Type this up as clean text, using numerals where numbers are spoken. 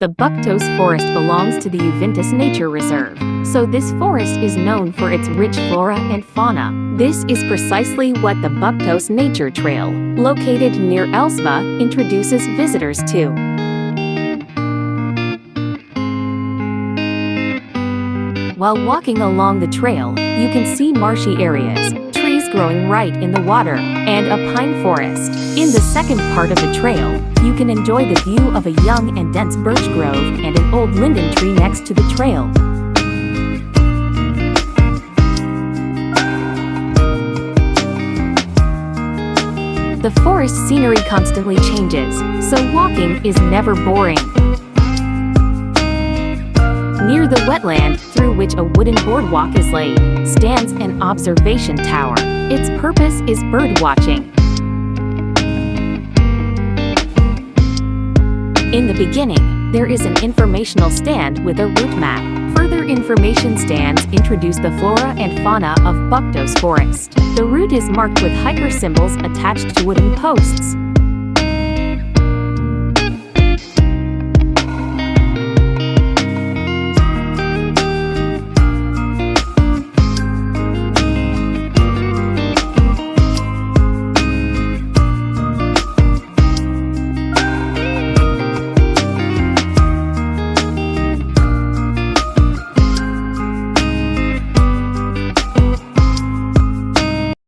The Buktos forest belongs to the Uvintas Nature Reserve, so this forest is known for its rich flora and fauna. This is precisely what the Buktos Nature Trail, located near Elsva, introduces visitors to. While walking along the trail, you can see marshy areas, trees growing right in the water, and a pine forest. In the second part of the trail, you can enjoy the view of a young and dense birch grove and an old linden tree next to the trail. The forest scenery constantly changes, so walking is never boring. Near the wetland, through which a wooden boardwalk is laid, stands an observation tower. Its purpose is bird watching. In the beginning, there is an informational stand with a route map. Further information stands introduce the flora and fauna of Buktos Forest. The route is marked with hiker symbols attached to wooden posts.